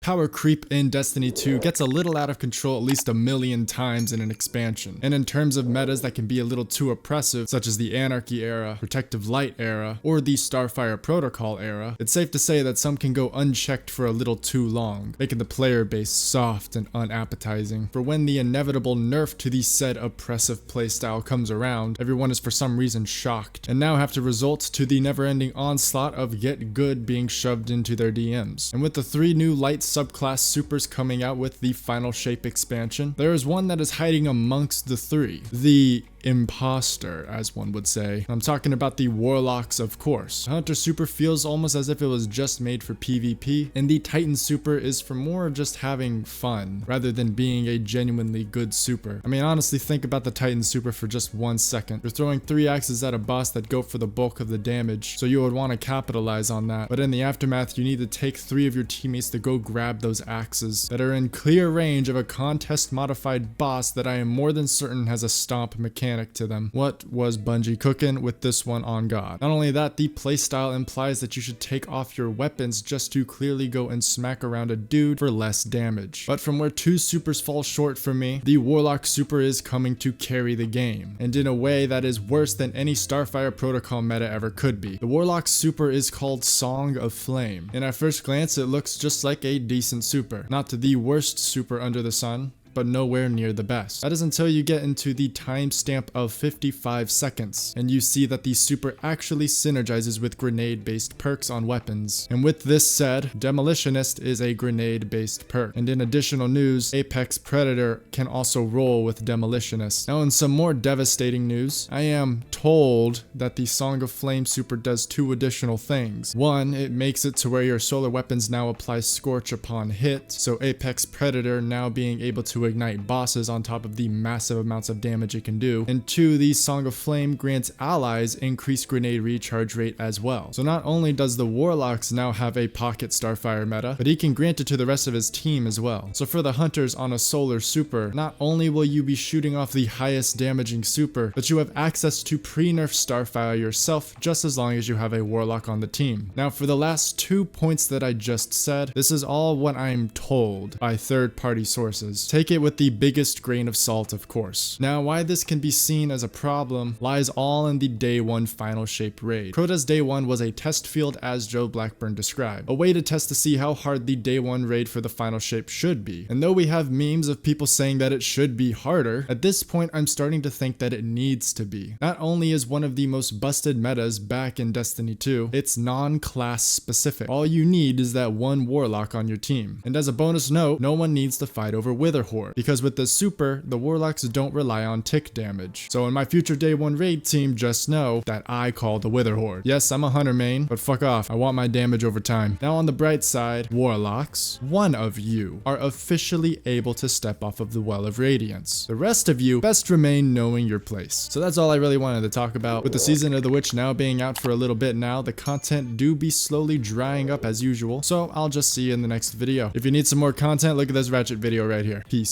Power creep in Destiny 2 gets a little out of control at least a million times in an expansion. And in terms of metas that can be a little too oppressive, such as the Anarchy era, Protective Light era, or the Starfire Protocol era, it's safe to say that some can go unchecked for a little too long, making the player base soft and unappetizing. For when the inevitable nerf to the said oppressive playstyle comes around, everyone is for some reason shocked, and now have to resort to the never-ending onslaught of get good being shoved into their DMs. And with the 3 new light subclass supers coming out with the Final Shape expansion, there is one that is hiding amongst the 3. The imposter, as one would say. I'm talking about the Warlocks, of course. Hunter Super feels almost as if it was just made for PvP, and the Titan Super is for more just having fun, rather than being a genuinely good super. I mean, honestly, think about the Titan Super for just 1 second. You're throwing 3 axes at a boss that go for the bulk of the damage, so you would want to capitalize on that. But in the aftermath, you need to take 3 of your teammates to go grab those axes that are in clear range of a contest-modified boss that I am more than certain has a stomp mechanic to them. What was Bungie cooking with this one on God? Not only that, the playstyle implies that you should take off your weapons just to clearly go and smack around a dude for less damage. But from where 2 supers fall short for me, the Warlock super is coming to carry the game, and in a way that is worse than any Starfire Protocol meta ever could be. The Warlock super is called Song of Flame, and at first glance it looks just like a decent super. Not the worst super under the sun, but nowhere near the best. That is until you get into the timestamp of 55 seconds, and you see that the super actually synergizes with grenade-based perks on weapons. And with this said, Demolitionist is a grenade-based perk. And in additional news, Apex Predator can also roll with Demolitionist. Now in some more devastating news, I am told that the Song of Flame super does 2 additional things. 1, it makes it to where your solar weapons now apply Scorch upon hit, so Apex Predator now being able to ignite bosses on top of the massive amounts of damage it can do. And 2, the Song of Flame grants allies increased grenade recharge rate as well. So not only does the Warlocks now have a pocket Starfire meta, but he can grant it to the rest of his team as well. So for the hunters on a solar super, not only will you be shooting off the highest damaging super, but you have access to pre-nerf Starfire yourself just as long as you have a Warlock on the team. Now for the last 2 points that I just said, this is all what I'm told by third-party sources. Take it with the biggest grain of salt, of course. Now, why this can be seen as a problem lies all in the Day 1 Final Shape raid. Crota's Day 1 was a test field as Joe Blackburn described, a way to test to see how hard the Day 1 raid for the Final Shape should be. And though we have memes of people saying that it should be harder, at this point I'm starting to think that it needs to be. Not only is one of the most busted metas back in Destiny 2, it's non-class specific. All you need is that 1 Warlock on your team. And as a bonus note, no one needs to fight over Witherhorde, because with the super, the Warlocks don't rely on tick damage. So in my future Day 1 raid team, just know that I call the Witherhorde. Yes, I'm a hunter main, but fuck off, I want my damage over time. Now on the bright side, Warlocks, 1 of you are officially able to step off of the Well of Radiance. The rest of you best remain knowing your place. So that's all I really wanted to talk about. With the Season of the Witch now being out for a little bit now, the content do be slowly drying up as usual, so I'll just see you in the next video. If you need some more content, look at this Ratchet video right here. Peace.